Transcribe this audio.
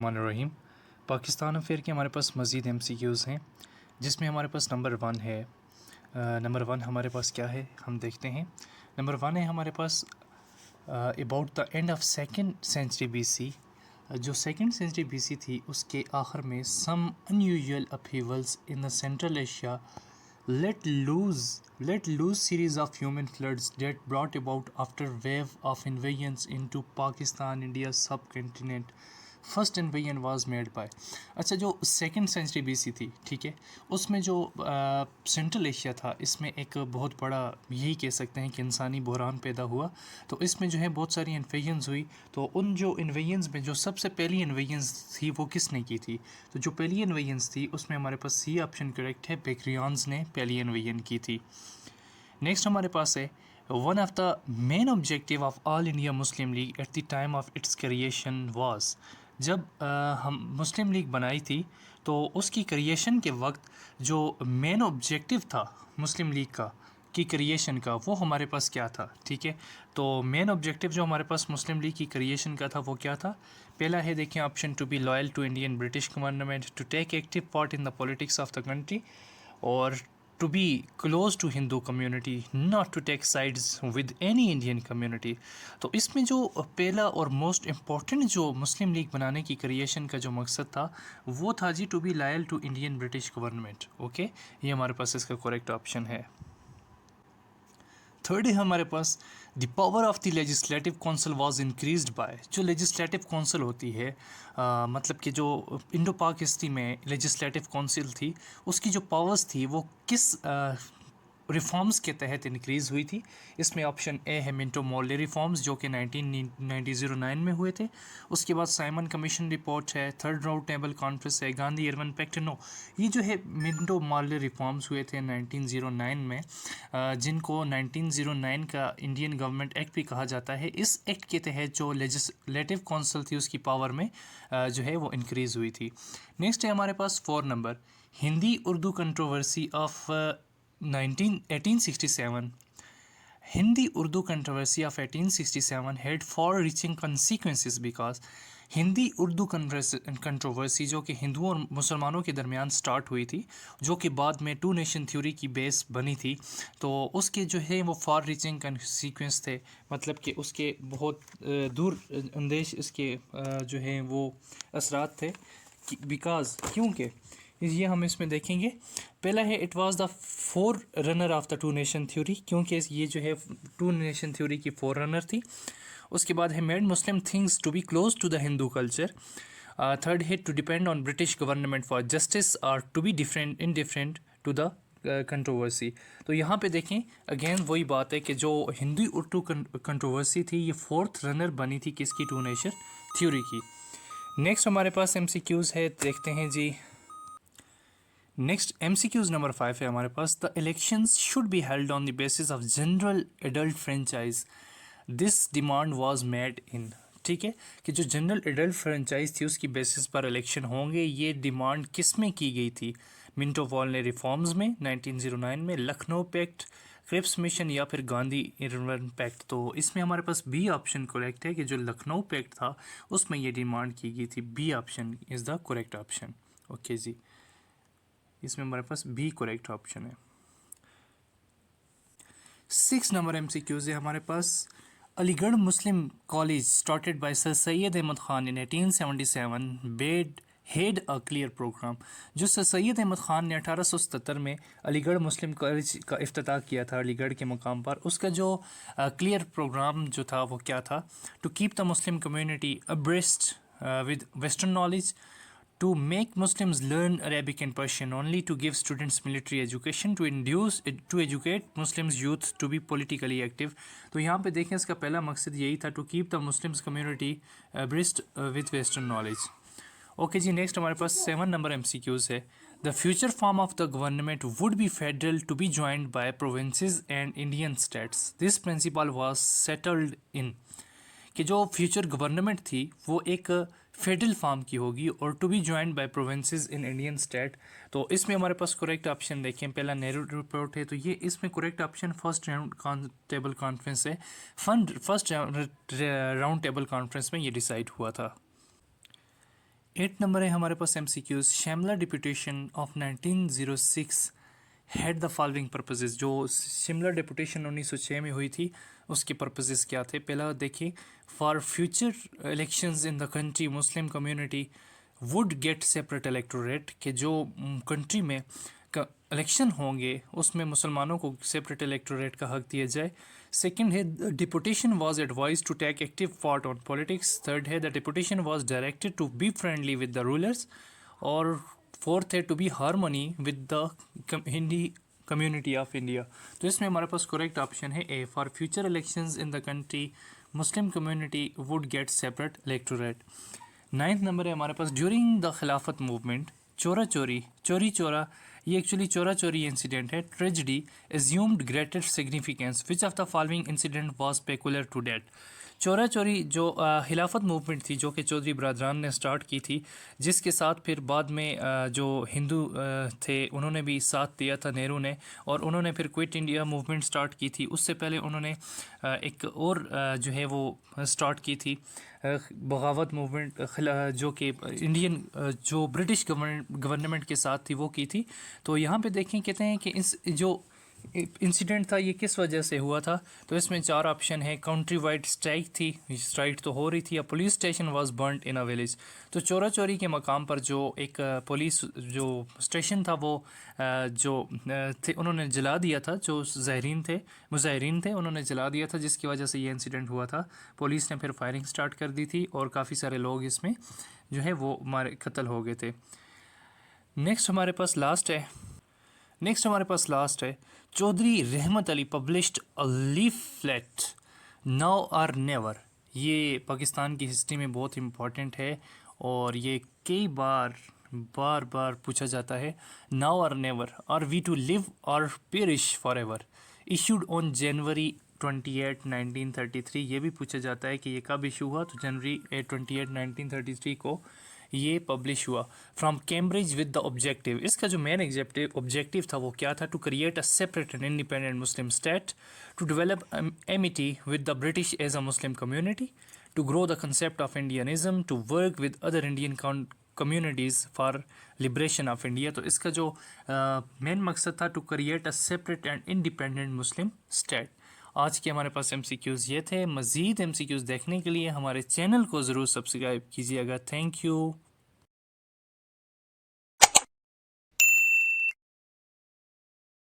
रहीम। Pakistan affair के हमारे पास मज़ीद MCQs हैं, जिसमें हमारे पास नंबर 1 है। नंबर 1 हमारे पास क्या है हम देखते हैं। नंबर 1 है हमारे पास about the end of second century BC। जो सेकेंड सेंचुरी BC थी उसके आखिर में some unusual upheavals in the central Asia let loose series of human floods that brought about after wave of invasions into Pakistan India subcontinent. First invasion was made by. अच्छा, जो second century BC थी, ठीक है, उसमें जो central Asia था, इसमें एक बहुत बड़ा, यही कह सकते हैं कि इंसानी बहरान पैदा हुआ। तो इसमें जो है बहुत सारी इन्वेजन्स हुई। तो उन जो इन्वेजन्स में जो सबसे पहली इन्वेजन्स थी वो किसने की थी? तो जो पहली इन्वेजन्स थी उसमें हमारे पास सी ऑप्शन करेक्ट है, बैक्ट्रियंस ने पहली इन्वेजन की थी। नेक्स्ट हमारे पास है one of the main objective of all India Muslim league at the time of its creation was. जब हम मुस्लिम लीग बनाई थी तो उसकी क्रिएशन के वक्त जो मेन ऑब्जेक्टिव था मुस्लिम लीग का की क्रिएशन का, वो हमारे पास क्या था? ठीक है, तो मेन ऑब्जेक्टिव जो हमारे पास मुस्लिम लीग की क्रिएशन का था वो क्या था? पहला है, देखिए option, to be loyal to Indian British government, to take active part in the politics of the country, और to be close to Hindu community, not to take sides with any Indian community। तो इसमें जो पहला और most important जो मुस्लिम league बनाने की creation का जो मकसद था वो था जी, to be loyal to Indian British government. Okay, ये हमारे पास इसका करेक्ट ऑप्शन है। थर्ड है हमारे पास, the power of the legislative council was increased by. जो लेजिस्लेटिव काउंसिल होती है, मतलब कि जो इंडो पाक हिस्ट्री में लेजिस्लेटिव काउंसिल थी, उसकी जो पावर्स थी वो किस रिफॉर्म्स के तहत इंक्रीज़ हुई थी? इसमें ऑप्शन ए है मिंटो मॉर्ले रिफॉर्म्स, जो कि 1909 में हुए थे। उसके बाद साइमन कमीशन रिपोर्ट है, थर्ड राउंड टेबल कॉन्फ्रेंस है, गांधी अर्बन पैक्ट। नो, ये जो है मिंटो मॉर्ले रिफॉर्म्स हुए थे 1909 में, जिनको 1909 का इंडियन गवर्नमेंट एक्ट भी कहा जाता है। इस एक्ट के तहत जो लेजिस्लेटिव काउंसिल थी उसकी पावर में जो है वो इंक्रीज़ हुई थी। नेक्स्ट है हमारे पास 4 number, Hindi Urdu controversy of 1867। Hindi Urdu controversy of 1867 had far-reaching consequences because Hindi Urdu controversy जो कि हिंदुओं और मुसलमानों के दरमियान स्टार्ट हुई थी, जो कि बाद में टू नेशन थ्योरी की बेस बनी थी, तो उसके जो है वो फार रीचिंग कंसिक्वेंस थे, मतलब कि उसके बहुत दूर अंदेश इसके जो है वो असरात थे। बिकॉज, क्योंकि ये हम इसमें देखेंगे। पहला है, it was the forerunner of the two nation theory, क्योंकि ये जो है टू नेशन थ्योरी की फोर रनर थी। उसके बाद है, made Muslim things to be close to the Hindu culture. Third है, to depend on British government for justice और to be different indifferent to the controversy. तो यहाँ पे देखें, अगेन वही बात है कि जो हिंदी उर्दू कंट्रोवर्सी थी ये फोर्थ रनर बनी थी किसकी? टू नेशन थ्योरी की। नेक्स्ट हमारे पास MCQs है, देखते हैं जी। नेक्स्ट MCQs नंबर 5 है हमारे पास, the elections should be held on the basis of general adult franchise, this demand was made in. ठीक है, कि जो जनरल एडल्ट फ्रेंचाइज थी उसकी बेसिस पर इलेक्शन होंगे, ये डिमांड किस में की गई थी? मिंटो वॉर्ले रिफॉर्म्स में 1909 में, लखनऊ पैक्ट, क्रिप्स मिशन, या फिर गांधी अर्बन पैक्ट। तो इसमें हमारे पास बी ऑप्शन करेक्ट है कि जो लखनऊ पैक्ट था उसमें ये डिमांड की गई थी। B option is the correct option. Okay जी, इसमें हमारे पास बी करेक्ट ऑप्शन है। 6 नंबर MCQs है हमारे पास, Aligarh Muslim college started by sir Syed Ahmad Khan in 1877 बेड हेड अ क्लियर प्रोग्राम। जो सर सैयद अहमद ख़ान ने 1877 में अलीगढ़ मुस्लिम कॉलेज का इफ्तिताह किया था अलीगढ़ के मकाम पर, उसका जो क्लियर प्रोग्राम जो था वो क्या था? To keep the Muslim community abreast with western knowledge, to make Muslims learn Arabic and Persian, only to give students military education, to educate Muslims youth to be politically active। तो यहाँ पे देखें, इसका पहला मकसद यही था, to keep the Muslims community abreast with western knowledge. Okay ji, next हमारे पास 7 नंबर MCQs है, the future form of the government would be federal to be joined by provinces and Indian states, this principle was settled in. कि जो future government थी वो एक federal form की होगी और to be joined by provinces in Indian state. तो इसमें हमारे पास करेक्ट ऑप्शन देखें, पहला नेहरू रिपोर्ट है, तो ये इसमें correct option first round table conference है। फर्स्ट राउंड टेबल कॉन्फ्रेंस में ये डिसाइड हुआ था। 8 नंबर है हमारे पास MCQs। Shimla deputation of 1906 had the following purposes. जो शिमला डिपुटेशन 1906 में हुई थी उसके पर्पसेस क्या थे? पहला देखिए, for future elections in the country Muslim community would get separate electorate, कि जो कंट्री में इलेक्शन होंगे उसमें मुसलमानों को सेपरेट इलेक्टोरेट का हक दिया जाए। सेकंड है deputation was advise to take active part on politics. Third है the deputation was directed to be friendly with the rulers. और फोर्थ है to be harmony with the Hindi community of India. तो इसमें हमारे पास करेक्ट ऑप्शन है A, for future elections in the country Muslim community would get separate electorate. 9th number है हमारे पास, during the Khilafat movement Chauri Chaura, ये एक्चुअली चोरा चोरी इंसिडेंट है, tragedy assumed greater significance, which of the following incident was peculiar to date. Chaura Chauri जो खिलाफत movement थी जो कि चौधरी बरदरान ने स्टार्ट की थी, जिसके साथ फिर बाद में जो हिंदू थे उन्होंने भी साथ दिया था नेहरू ने, और उन्होंने फिर क्विट इंडिया मूवमेंट स्टार्ट की थी। उससे पहले उन्होंने एक और जो है वो स्टार्ट की थी बगावत मूवमेंट, जो कि इंडियन जो ब्रिटिश गवर्नमेंट के साथ थी वो की थी। तो यहाँ पे देखें, कहते हैं कि इस जो इंसिडेंट था ये किस वजह से हुआ था, तो इसमें 4 ऑप्शन है। काउंट्री वाइड स्ट्राइक थी, स्ट्राइक तो हो रही थी, या police station was burned in a village. तो चोरा चोरी के मकाम पर जो एक पुलिस जो स्टेशन था वो जो थे उन्होंने जला दिया था। जो मुजाहिरीन थे उन्होंने जला दिया था, जिसकी वजह से ये इंसिडेंट हुआ था। पुलिस ने फिर फायरिंग स्टार्ट कर दी थी और काफ़ी सारे लोग इसमें जो है वो मारे कत्ल हो गए थे। नेक्स्ट हमारे पास लास्ट है चौधरी रहमत Ali published a leaflet now or never. ये पाकिस्तान की हिस्ट्री में बहुत इम्पॉर्टेंट है और ये कई बार पूछा जाता है। Now or never, are we to live or perish for ever, issued on January 28 1933। ये भी पूछा जाता है कि ये कब इशू हुआ, तो जनवरी 28 1933 को ये पब्लिश हुआ। From Cambridge with the objective, इसका जो मेन ऑब्जेक्टिव था वो क्या था? To create a separate and independent Muslim state, to develop amity with the British as a Muslim community, to grow the concept of Indianism, to work with other Indian communities for liberation of India. तो इसका जो main मकसद था to create a separate and independent Muslim state. आज के हमारे पास MCQs ये थे। मज़ीद MCQs देखने के लिए हमारे चैनल को ज़रूर सब्सक्राइब कीजिएगा। Thank you.